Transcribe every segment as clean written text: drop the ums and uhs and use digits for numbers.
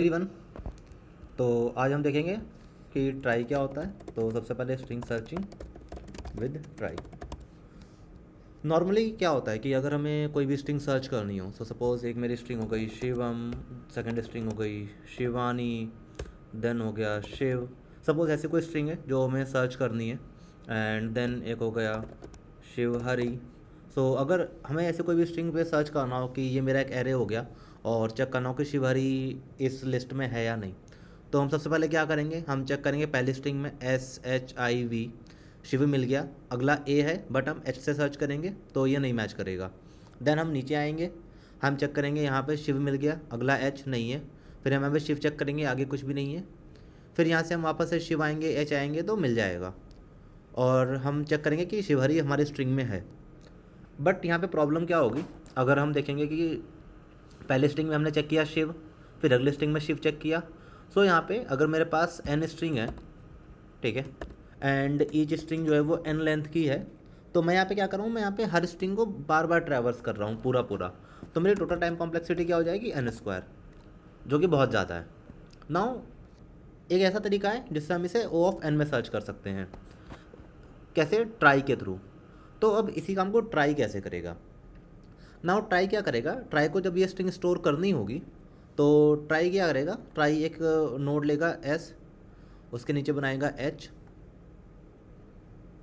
Everyone. तो आज हम देखेंगे कि ट्राई क्या होता है। तो सबसे पहले string searching with try. Normally क्या होता है कि अगर हमें कोई भी स्ट्रिंग सर्च करनी हो, सो सपोज़ एक मेरी स्ट्रिंग हो गई शिवम, सेकंड स्ट्रिंग हो गई शिवानी, देन हो गया शिव। सपोज़ ऐसी कोई स्ट्रिंग है जो हमें सर्च करनी है, एंड देन एक हो गया शिव हरी। सो अगर हमें ऐसे कोई भी स्ट्रिंग पे सर्च करना हो कि ये मेरा एक एरे हो गया और चेक करना हो कि शिव हरी इस लिस्ट में है या नहीं, तो हम सबसे पहले क्या करेंगे, हम चेक करेंगे पहली स्ट्रिंग में SHIV शिव मिल गया, अगला ए है बट हम एच से सर्च करेंगे तो ये नहीं मैच करेगा। देन हम नीचे आएंगे, हम चेक करेंगे यहाँ पे शिव मिल गया, अगला एच नहीं है, फिर हम यहाँ पे शिव चेक करेंगे, आगे कुछ भी नहीं है। फिर यहाँ से हम वापस से शिव आएंगे, एच आएंगे तो मिल जाएगा, और हम चेक करेंगे कि शिवहरी हमारी स्ट्रिंग में है। बट यहाँ पे प्रॉब्लम क्या होगी, अगर हम देखेंगे कि पहले स्ट्रिंग में हमने चेक किया शिव, फिर अगले स्ट्रिंग में शिव चेक किया। सो यहाँ पे अगर मेरे पास n स्ट्रिंग है, ठीक है, एंड ईच स्ट्रिंग जो है वो n लेंथ की है, तो मैं यहाँ पे क्या कर रहा हूँ, मैं यहाँ पे हर स्ट्रिंग को बार बार ट्रैवर्स कर रहा हूँ पूरा पूरा। तो मेरी टोटल टाइम कॉम्प्लेक्सिटी क्या हो जाएगी, n², जो कि बहुत ज़्यादा है। नाउ एक ऐसा तरीका है जिससे हम इसे O ऑफ n में सर्च कर सकते हैं। कैसे? ट्राई के थ्रू। तो अब इसी काम को ट्राई कैसे करेगा। नाउ ट्राई क्या करेगा, ट्राई को जब ये स्ट्रिंग स्टोर करनी होगी तो ट्राई क्या करेगा, ट्राई एक नोड लेगा S, उसके नीचे बनाएगा H,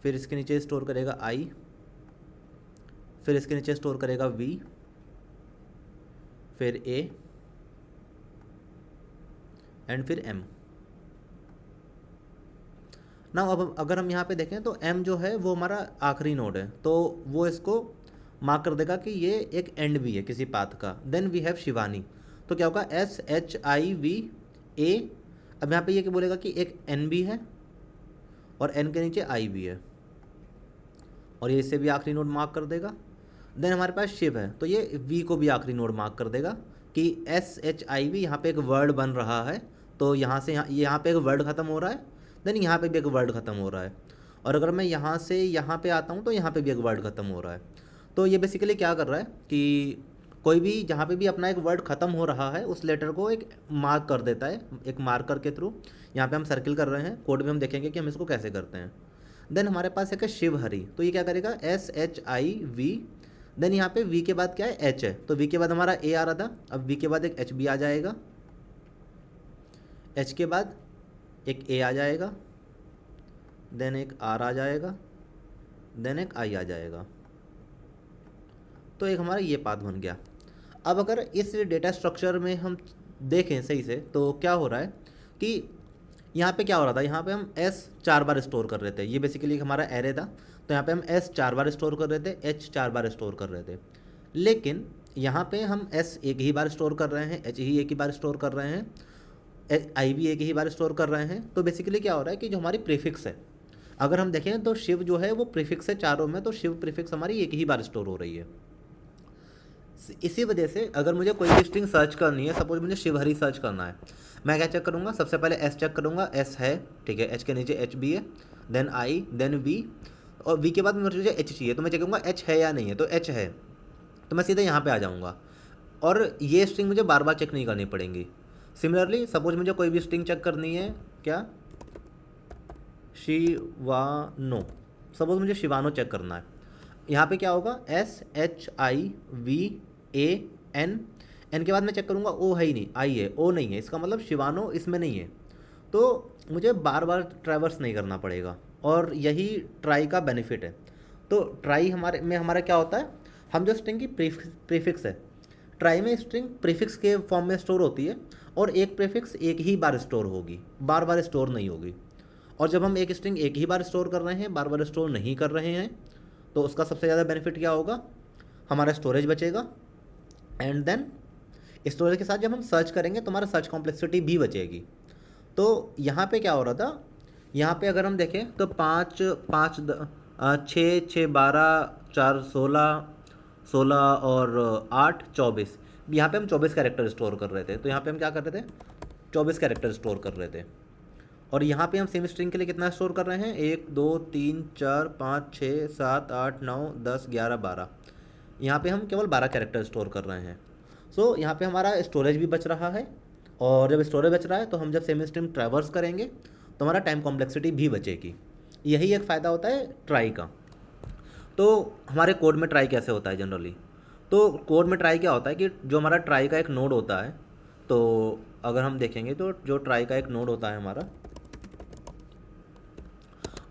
फिर इसके नीचे स्टोर करेगा I, फिर इसके नीचे स्टोर करेगा V, फिर A एंड फिर M। ना अब अगर हम यहाँ पे देखें तो M जो है वो हमारा आखिरी नोड है, तो वो इसको मार्क कर देगा कि ये एक एंड भी है किसी पाथ का। देन वी हैव शिवानी, तो क्या होगा SHIVA। अब यहाँ पे ये क्या बोलेगा कि एक N भी है और N के नीचे I भी है, और ये इससे भी आखिरी नोड मार्क कर देगा। देन हमारे पास शिव है, तो ये V को भी आखिरी नोड मार्क कर देगा कि SHIV यहाँ पे एक वर्ड बन रहा है, तो यहाँ से यहाँ पे एक वर्ड ख़त्म हो रहा है, देन यहाँ पे भी एक वर्ड ख़त्म हो रहा है, और अगर मैं यहाँ से यहाँ पे आता हूँ तो यहाँ पे भी एक वर्ड ख़त्म हो रहा है। तो ये बेसिकली क्या कर रहा है कि कोई भी जहाँ पे भी अपना एक वर्ड ख़त्म हो रहा है उस लेटर को एक मार्क कर देता है, एक मार्कर के थ्रू। यहाँ पे हम सर्किल कर रहे हैं, कोड में हम देखेंगे कि हम इसको कैसे करते हैं। देन हमारे पास एक है शिव हरी, तो ये क्या करेगा SHIV। देन यहाँ पे V के बाद क्या है, H है, तो V के बाद हमारा A आ रहा था, अब V के बाद एक H भी आ जाएगा, H के बाद एक A आ जाएगा, देन एक R आ जाएगा, देन एक I आ जाएगा। तो एक हमारा ये पाथ बन गया। अब अगर इस डेटा स्ट्रक्चर में हम देखें सही से तो क्या हो रहा है कि यहाँ पे क्या हो रहा था, यहाँ पे हम S 4 बार स्टोर कर रहे थे, ये बेसिकली हमारा एरे था, तो यहाँ पे हम S 4 बार स्टोर कर रहे थे, H 4 बार स्टोर कर रहे थे। लेकिन यहाँ पे हम S एक ही बार स्टोर कर रहे हैं, H ही एक ही बार स्टोर कर रहे हैं, I भी एक ही बार स्टोर कर रहे हैं। तो बेसिकली क्या हो रहा है कि जो हमारी प्रीफिक्स है, अगर हम देखें तो शिव जो है वो प्रीफिक्स है चारों में, तो शिव प्रीफिक्स हमारी एक ही बार स्टोर हो रही है। इसी वजह से अगर मुझे कोई भी स्ट्रिंग सर्च करनी है, सपोज मुझे शिवहरी सर्च करना है, मैं क्या चेक करूँगा, सबसे पहले S चेक करूँगा, S है, ठीक है, H के नीचे H भी है, देन I, देन V, और V के बाद मुझे H चाहिए, तो मैं चेक करूँगा H है या नहीं है, तो H है, तो मैं सीधे यहाँ पे आ जाऊँगा, और ये स्ट्रिंग मुझे बार बार चेक नहीं करनी पड़ेंगी। सिमिलरली सपोज मुझे कोई भी स्ट्रिंग चेक करनी है, क्या, शिवानो, सपोज मुझे शिवानो चेक करना है, यहाँ पे क्या होगा, SHIVAN, एन के बाद मैं चेक करूँगा O है ही नहीं, I है, O नहीं है, इसका मतलब शिवानो इसमें नहीं है, तो मुझे बार बार ट्रैवर्स नहीं करना पड़ेगा, और यही ट्राई का बेनिफिट है। तो ट्राई हमारा क्या होता है, हम जो स्ट्रिंग की प्रीफिक्स है, ट्राई में स्ट्रिंग प्रीफिक्स के फॉर्म में स्टोर होती है, और एक प्रीफिक्स एक ही बार स्टोर होगी, बार बार स्टोर नहीं होगी। और जब हम एक स्ट्रिंग एक ही बार स्टोर कर रहे हैं, बार बार स्टोर नहीं कर रहे हैं, तो उसका सबसे ज़्यादा बेनिफिट क्या होगा, हमारा स्टोरेज बचेगा, एंड देन स्टोरेज के साथ जब हम सर्च करेंगे तो हमारा सर्च कॉम्प्लेक्सिटी भी बचेगी। तो यहाँ पे क्या हो रहा था, यहाँ पे अगर हम देखें तो 6 6 12 4 16 16 और 8 24, यहाँ पे हम 24 कैरेक्टर स्टोर कर रहे थे, तो यहाँ पे हम क्या कर रहे थे, 24 कैरेक्टर स्टोर कर रहे थे। और यहाँ पे हम सेम स्ट्रिंग के लिए कितना स्टोर कर रहे हैं, 1 2 3 4 5 6 7 8 9 10 11 12, यहाँ पे हम केवल 12 कैरेक्टर स्टोर कर रहे हैं। सो यहाँ पे हमारा स्टोरेज भी बच रहा है, और जब स्टोरेज बच रहा है तो हम जब सेमी स्ट्रिंग ट्रैवर्स करेंगे तो हमारा टाइम कॉम्प्लेक्सिटी भी बचेगी। यही एक फ़ायदा होता है ट्राई का। तो हमारे कोड में ट्राई कैसे होता है जनरली? तो कोड में ट्राई क्या होता है कि जो हमारा ट्राई का एक नोड होता है, तो अगर हम देखेंगे तो जो ट्राई का एक नोड होता है हमारा,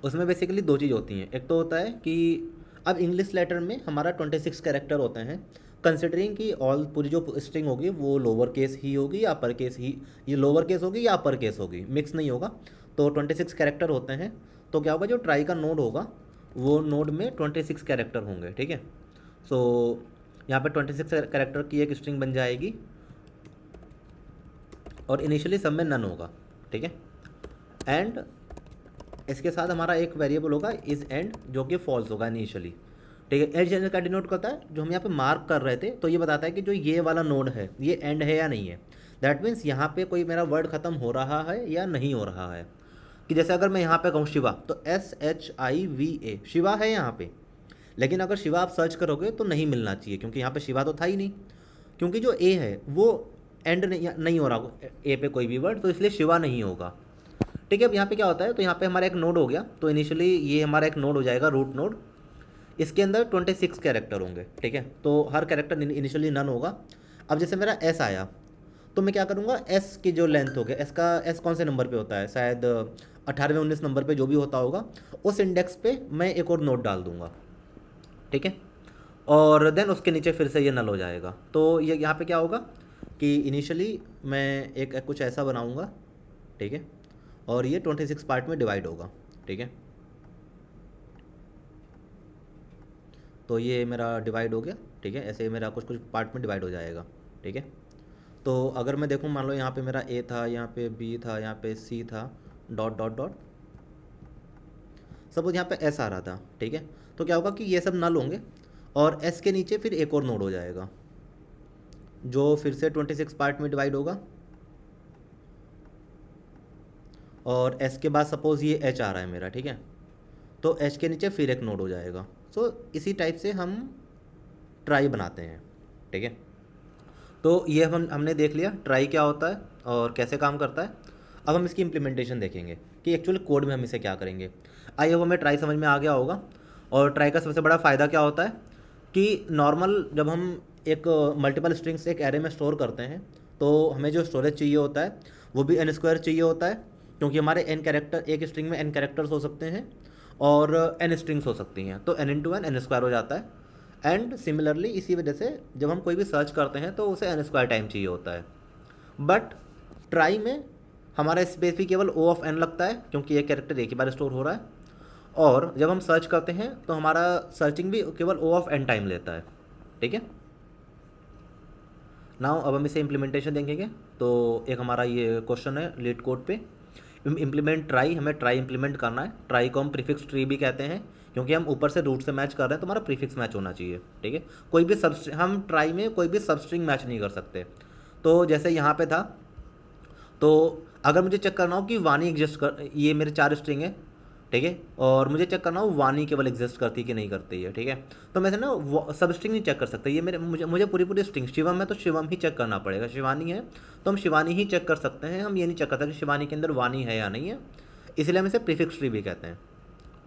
उसमें बेसिकली दो चीज़ होती हैं। एक तो होता है कि अब इंग्लिश लेटर में हमारा 26 कैरेक्टर होते हैं, कंसिडरिंग कि ऑल पूरी जो स्ट्रिंग होगी वो लोअर केस ही होगी या अपर केस ही, ये लोअर केस होगी या अपर केस होगी, मिक्स नहीं होगा। तो 26 कैरेक्टर होते हैं। तो क्या होगा, जो ट्राई का नोड होगा वो नोड में 26 कैरेक्टर होंगे, ठीक है। सो यहाँ पे 26 कैरेक्टर की एक स्ट्रिंग बन जाएगी और इनिशियली सब में नन होगा, ठीक है। एंड इसके साथ हमारा एक वेरिएबल होगा इज एंड, जो कि फॉल्स होगा इनिशियली, ठीक है। एज एंड का डिनोट करता है, जो हम यहाँ पे मार्क कर रहे थे तो ये बताता है कि जो ये वाला नोड है ये एंड है या नहीं है। दैट मीन्स यहाँ पे कोई मेरा वर्ड ख़त्म हो रहा है या नहीं हो रहा है। कि जैसे अगर मैं यहाँ पे कहूँ शिवा, तो SHIVA शिवा है यहाँ पे, लेकिन अगर शिवा आप सर्च करोगे तो नहीं मिलना चाहिए, क्योंकि यहाँ पे शिवा तो था ही नहीं, क्योंकि जो ए है वो एंड नहीं हो रहा ए पे कोई भी वर्ड, तो इसलिए शिवा नहीं होगा, ठीक है। अब यहाँ पे क्या होता है, तो यहाँ पे हमारा एक नोड हो गया, तो इनिशियली ये हमारा एक नोड हो जाएगा, रूट नोड। इसके अंदर 26 कैरेक्टर होंगे, ठीक है। तो हर कैरेक्टर इनिशियली नन होगा। अब जैसे मेरा एस आया, तो मैं क्या करूँगा, एस की जो लेंथ हो गया, एस का, एस कौन से नंबर पे होता है, शायद 18वें 19 नंबर पे जो भी होता होगा, उस इंडेक्स पे मैं एक और नोट डाल दूंगा, ठीक है। और देन उसके नीचे फिर से ये नल हो जाएगा। तो ये यहाँ पे क्या होगा कि इनिशियली मैं एक कुछ ऐसा बनाऊँगा, ठीक है, और ये 26 पार्ट में डिवाइड होगा, ठीक है। तो ये मेरा डिवाइड हो गया, ठीक है। ऐसे मेरा कुछ कुछ पार्ट में डिवाइड हो जाएगा, ठीक है। तो अगर मैं देखूँ, मान लो यहाँ पे मेरा ए था, यहाँ पे बी था, यहाँ पे सी था, डॉट डॉट डॉट, सपोज यहाँ पे एस आ रहा था, ठीक है। तो क्या होगा कि ये सब नल होंगे और एस के नीचे फिर एक और नोड हो जाएगा जो फिर से 26 पार्ट में डिवाइड होगा, और एस के बाद सपोज़ ये एच आ रहा है मेरा, ठीक है। तो एच के नीचे फिर एक नोड हो जाएगा। सो इसी टाइप से हम ट्राई बनाते हैं, ठीक है। तो ये हमने देख लिया ट्राई क्या होता है और कैसे काम करता है। अब हम इसकी इम्प्लीमेंटेशन देखेंगे कि एक्चुअली कोड में हम इसे क्या करेंगे। आई होप हमें ट्राई समझ में आ गया होगा। और ट्राई का सबसे बड़ा फ़ायदा क्या होता है कि नॉर्मल जब हम एक मल्टीपल स्ट्रिंग्स एक एरे में स्टोर करते हैं, तो हमें जो स्टोरेज चाहिए होता है वो भी n स्क्वायर चाहिए होता है, क्योंकि हमारे n कैरेक्टर, एक स्ट्रिंग में n कैरेक्टर्स हो सकते हैं और n स्ट्रिंग्स हो सकती हैं, तो n इंटू n स्क्वायर हो जाता है। एंड सिमिलरली इसी वजह से जब हम कोई भी सर्च करते हैं तो उसे n स्क्वायर टाइम चाहिए होता है। बट ट्राई में हमारा स्पेस भी केवल O ऑफ n लगता है, क्योंकि ये कैरेक्टर एक ही बार स्टोर हो रहा है। और जब हम सर्च करते हैं तो हमारा सर्चिंग भी केवल O ऑफ n टाइम लेता है, ठीक है। नाउ अब हम इसे इम्प्लीमेंटेशन देखेंगे। तो एक हमारा ये क्वेश्चन है लीड कोड पे, इम्प्लीमेंट ट्राई, हमें ट्राई इम्प्लीमेंट करना है। ट्राई को हम प्रीफिक्स ट्री भी कहते हैं, क्योंकि हम ऊपर से रूट से मैच कर रहे हैं तो हमारा प्रीफिक्स मैच होना चाहिए, ठीक है। कोई भी हम ट्राई में कोई भी सबस्ट्रिंग मैच नहीं कर सकते। तो जैसे यहाँ पे था, तो अगर मुझे चेक करना हो कि वानी एग्जिस्ट कर, ये मेरे 4 स्ट्रिंग है, ठीक है, और मुझे चेक करना हो वानी केवल एग्जिस्ट करती है कि नहीं करती है, ठीक है। तो मैं से ना सब स्ट्रिंग नहीं चेक कर सकता, ये मेरे मुझे पूरी पूरी स्ट्रिंग, शिवम है तो शिवम ही चेक करना पड़ेगा, शिवानी है तो हम शिवानी ही चेक कर सकते हैं, हम ये नहीं चेक कर सकते कि शिवानी के अंदर वानी है या नहीं है, इसलिए हम इसे प्रीफिक्स ट्री भी कहते हैं,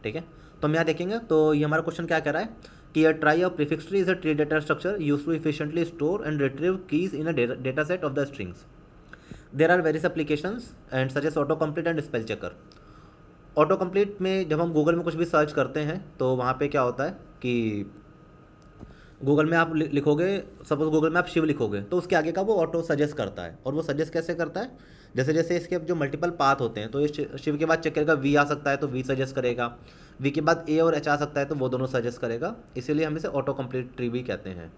ठीक है। तो हम यहाँ देखेंगे, तो ये हमारा क्वेश्चन क्या कह रहा है कि a trie of prefix tree is a tree data structure use to efficiently store and retrieve keys in a data set of the strings. There are various applications and such as auto complete and spell checker. Auto complete में जब हम Google में कुछ भी search करते हैं तो वहाँ पे क्या होता है कि गूगल में आप लिखोगे, सपोज गूगल में आप शिव लिखोगे तो उसके आगे का वो ऑटो सजेस्ट करता है। और वो सजेस्ट कैसे करता है, जैसे जैसे इसके जो मल्टीपल पाथ होते हैं, तो ये शिव के बाद चेक करेगा, वी आ सकता है तो वी सजेस्ट करेगा, वी के बाद ए और एच आ सकता है तो वो दोनों सजेस्ट करेगा, इसीलिए हम इसे ऑटो कंप्लीट ट्री भी कहते हैं।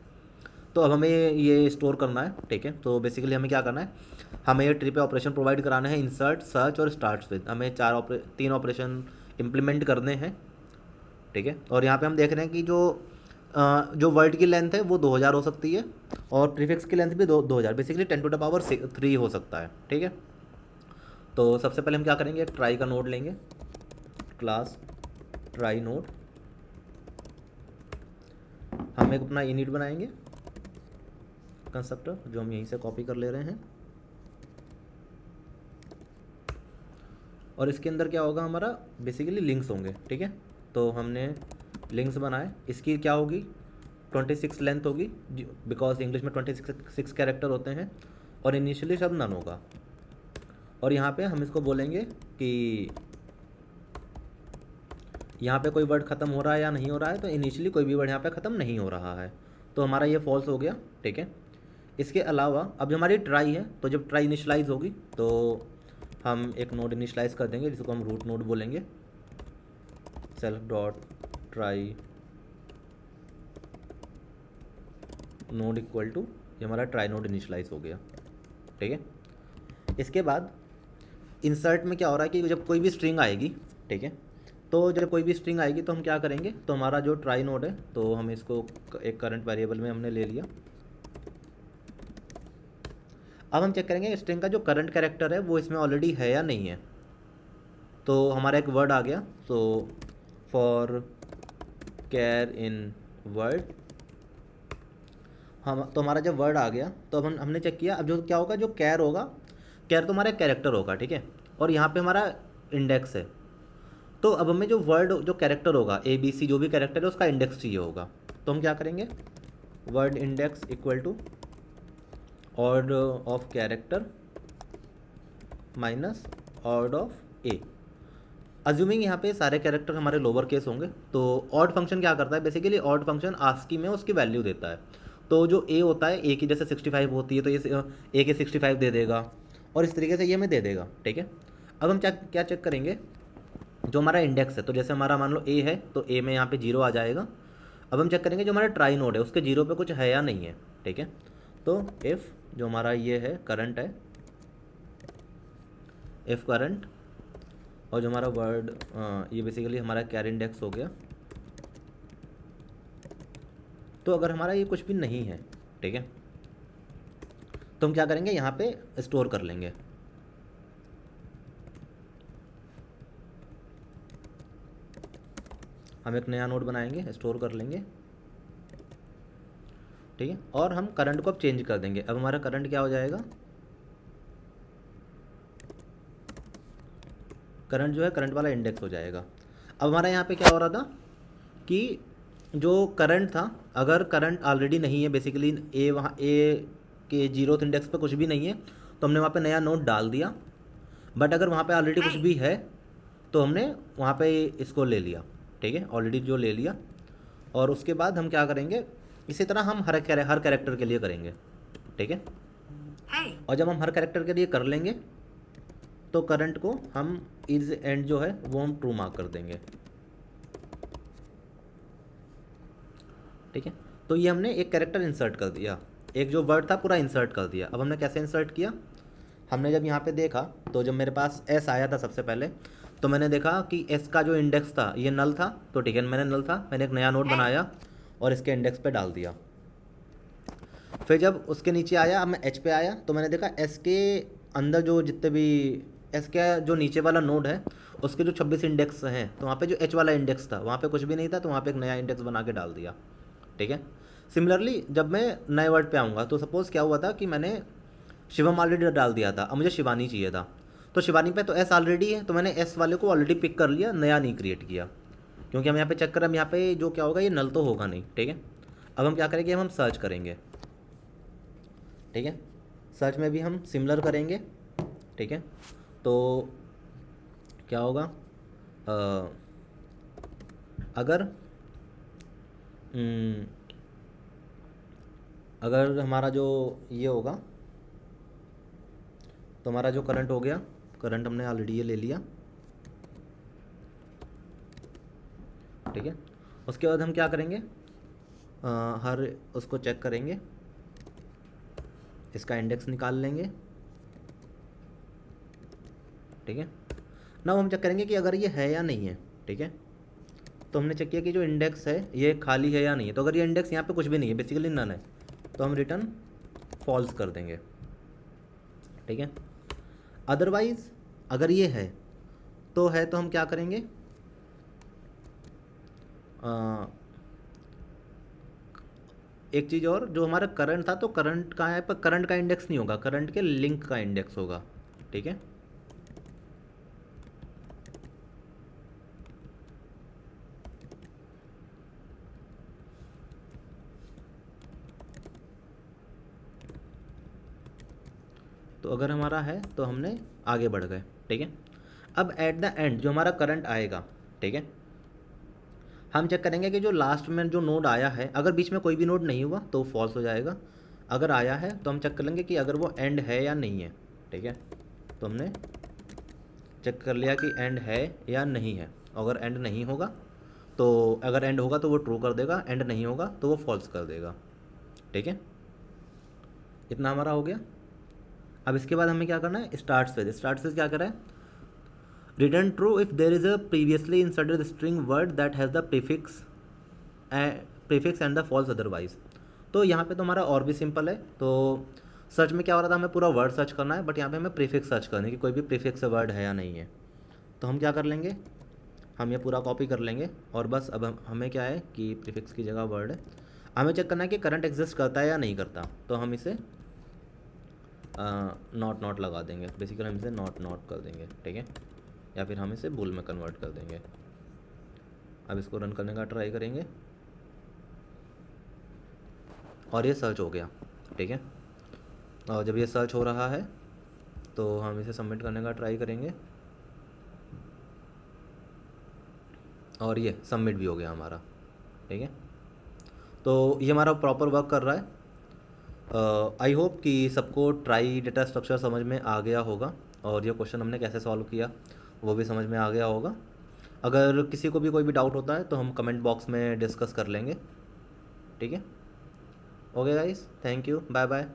तो अब हमें ये स्टोर करना है, ठीक है। तो बेसिकली हमें क्या करना है, हमें ये ट्री पे ऑपरेशन प्रोवाइड कराना है, इंसर्ट, सर्च और स्टार्ट विद। हमें 3 ऑपरेशन इम्प्लीमेंट करने हैं, ठीक है। और यहाँ पे हम देख रहे हैं कि जो वर्ड की लेंथ है वो 2000 हो सकती है और प्रीफिक्स की लेंथ भी 2000, बेसिकली 10⁻³ हो सकता है, ठीक है। तो सबसे पहले हम क्या करेंगे, एक ट्राई का नोड लेंगे, क्लास ट्राई नोड, हम एक अपना इनिट बनाएंगे कंस्ट्रक्टर, जो हम यहीं से कॉपी कर ले रहे हैं। और इसके अंदर क्या होगा हमारा, बेसिकली लिंक्स होंगे, ठीक है। तो हमने लिंक्स बनाए, इसकी क्या होगी 26 लेंथ होगी, बिकॉज इंग्लिश में 26 कैरेक्टर होते हैं, और इनिशियली शब्द नन होगा। और यहाँ पे हम इसको बोलेंगे कि यहाँ पे कोई वर्ड ख़त्म हो रहा है या नहीं हो रहा है, तो इनिशियली कोई भी वर्ड यहाँ पे ख़त्म नहीं हो रहा है, तो हमारा ये फॉल्स हो गया, ठीक है। इसके अलावा अब जो हमारी ट्राई है, तो जब ट्राई इनिशलाइज होगी तो हम एक नोड इनिशलाइज कर देंगे जिसको हम रूट नोड बोलेंगे, self dot trie node equal to, ये हमारा ट्राई नोड इनिशलाइज हो गया, ठीक है। इसके बाद इंसर्ट में क्या हो रहा है कि जब कोई भी स्ट्रिंग आएगी, ठीक है, तो जब कोई भी स्ट्रिंग आएगी तो हम क्या करेंगे, तो हमारा जो ट्राई नोड है, तो हम इसको एक करंट वेरिएबल में हमने ले लिया। अब हम चेक करेंगे स्ट्रिंग का जो करंट कैरेक्टर है वो इसमें ऑलरेडी है या नहीं है। तो हमारा एक वर्ड आ गया, तो फॉर कैर इन वर्ड, हम तो हमारा जब वर्ड आ गया तो अब हमने चेक किया, अब जो क्या होगा, जो कैर होगा, कैर तो हमारा कैरेक्टर होगा, ठीक है, और यहाँ पे हमारा इंडेक्स है। तो अब हमें जो वर्ड जो कैरेक्टर होगा ABC जो भी कैरेक्टर है उसका इंडेक्स चाहिए होगा, तो हम क्या करेंगे, word index equal to order of character minus order of a. Assuming यहाँ पे सारे कैरेक्टर हमारे लोअर केस होंगे, तो ऑड फंक्शन क्या करता है, बेसिकली ऑड फंक्शन आस्की में उसकी वैल्यू देता है। तो जो ए होता है, ए की जैसे 65 होती है, तो ये ए के 65 दे देगा, और इस तरीके से ये हमें दे देगा, ठीक है। अब हम क्या चेक करेंगे, जो हमारा इंडेक्स है, तो जैसे हमारा मान लो ए है, तो ए में यहाँ पे 0 आ जाएगा। अब हम चेक करेंगे जो हमारा ट्राई नोड है उसके 0 पे कुछ है या नहीं है, ठीक है। तो इफ़ जो हमारा ये है करंट है, इफ़ करंट, और जो हमारा वर्ड ये बेसिकली हमारा कैर इंडेक्स हो गया। तो अगर हमारा ये कुछ भी नहीं है, ठीक है, तो हम क्या करेंगे, यहाँ पे स्टोर कर लेंगे। हम एक नया नोड बनाएंगे, स्टोर कर लेंगे, ठीक है, और हम करंट को अब चेंज कर देंगे। अब हमारा करंट क्या हो जाएगा, करंट जो है करंट वाला इंडेक्स हो जाएगा। अब हमारा यहाँ पे क्या हो रहा था कि जो करंट था, अगर करंट ऑलरेडी नहीं है, बेसिकली ए वहाँ ए के 0th इंडेक्स पे कुछ भी नहीं है, तो हमने वहाँ पे नया नोड डाल दिया। बट अगर वहाँ पे ऑलरेडी कुछ भी है तो हमने वहाँ पे इसको ले लिया, ठीक है, ऑलरेडी जो ले लिया। और उसके बाद हम क्या करेंगे, इसी तरह हम हर कैरेक्टर के लिए करेंगे, ठीक है। और जब हम हर कैरेक्टर के लिए कर लेंगे तो करंट को हम इज एंड जो है वो हम ट्रू मार्क कर देंगे, ठीक है। तो ये हमने एक कैरेक्टर इंसर्ट कर दिया, एक जो वर्ड था पूरा इंसर्ट कर दिया। अब हमने कैसे इंसर्ट किया, हमने जब यहाँ पे देखा तो जब मेरे पास एस आया था सबसे पहले, तो मैंने देखा कि एस का जो इंडेक्स था ये नल था, तो ठीक है, मैंने नल था, मैंने एक नया नोड बनाया और इसके इंडेक्स पे डाल दिया। फिर जब उसके नीचे आया, अब मैं एच पे आया, तो मैंने देखा एस के अंदर जो जितने भी एस का जो नीचे वाला नोड है उसके जो 26 इंडेक्स हैं, तो वहाँ पे जो एच वाला इंडेक्स था वहाँ पे कुछ भी नहीं था, तो वहाँ पे एक नया इंडेक्स बना के डाल दिया, ठीक है। सिमिलरली जब मैं नए वर्ड पे आऊँगा, तो सपोज़ क्या हुआ था कि मैंने शिवम ऑलरेडी डाल दिया था, अब मुझे शिवानी चाहिए था, तो शिवानी पे तो एस ऑलरेडी है, तो मैंने एस वाले को ऑलरेडी पिक कर लिया, नया नहीं क्रिएट किया, क्योंकि हम यहाँ पे चेक करें, हम यहाँ पे जो क्या होगा ये नल तो होगा नहीं, ठीक है। अब हम क्या करेंगे, हम सर्च करेंगे, ठीक है, सर्च में भी हम सिमिलर करेंगे, ठीक है। तो क्या होगा, अगर अगर हमारा जो ये होगा, तो हमारा जो करंट हो गया, करंट हमने ऑलरेडी ये ले लिया, ठीक है। उसके बाद हम क्या करेंगे, हर उसको चेक करेंगे, इसका इंडेक्स निकाल लेंगे, ठीक है। नाउ हम चेक करेंगे कि अगर ये है या नहीं है, ठीक है। तो हमने चेक किया कि जो इंडेक्स है ये खाली है या नहीं है, तो अगर ये इंडेक्स यहाँ पे कुछ भी नहीं है, बेसिकली नन है, तो हम रिटर्न फॉल्स कर देंगे, ठीक है। अदरवाइज़ अगर ये है तो हम क्या करेंगे, एक चीज़ और, जो हमारा करंट था, तो करंट का है पर करंट का इंडेक्स नहीं होगा, करंट के लिंक का इंडेक्स होगा, ठीक है। तो अगर हमारा है तो हमने आगे बढ़ गए, ठीक है। अब एट द एंड जो हमारा करंट आएगा, ठीक है, हम चेक करेंगे कि जो लास्ट में जो नोड आया है, अगर बीच में कोई भी नोड नहीं हुआ तो फॉल्स हो जाएगा, अगर आया है तो हम चेक कर लेंगे कि अगर वो एंड है या नहीं है, ठीक है। तो हमने चेक कर लिया कि एंड है या नहीं है। अगर एंड नहीं होगा तो, अगर एंड होगा तो वो ट्रू कर देगा, एंड नहीं होगा तो वो फॉल्स कर देगा, ठीक है। इतना हमारा हो गया। अब इसके बाद हमें क्या करना है, स्टार्ट से। स्टार्ट से क्या करा है, return true if there is a previously inserted string word that has the prefix and the false otherwise. तो यहाँ पे तो हमारा और भी सिंपल है। तो सर्च में क्या हो रहा था, हमें पूरा वर्ड सर्च करना है, बट यहाँ पे हमें प्रीफिक्स सर्च करना है कि कोई भी प्रीफिक्स वर्ड है या नहीं है। तो हम क्या कर लेंगे, हम ये पूरा कॉपी कर लेंगे और बस अब हमें क्या है कि प्रीफिक्स की जगह वर्ड है, हमें चेक करना है कि करंट एग्जिस्ट करता है या नहीं करता। तो हम इसे नॉट लगा देंगे, बेसिकली हम इसे नॉट कर देंगे, ठीक है, या फिर हम इसे बुल में कन्वर्ट कर देंगे। अब इसको रन करने का ट्राई करेंगे और ये सर्च हो गया, ठीक है। और जब ये सर्च हो रहा है तो हम इसे सबमिट करने का ट्राई करेंगे और ये सबमिट भी हो गया हमारा, ठीक है। तो ये हमारा प्रॉपर वर्क कर रहा है। आई होप कि सबको ट्राई डेटा स्ट्रक्चर समझ में आ गया होगा और ये क्वेश्चन हमने कैसे सॉल्व किया वो भी समझ में आ गया होगा। अगर किसी को भी कोई भी डाउट होता है तो हम कमेंट बॉक्स में डिस्कस कर लेंगे, ठीक है। Okay guys, thank you, bye bye.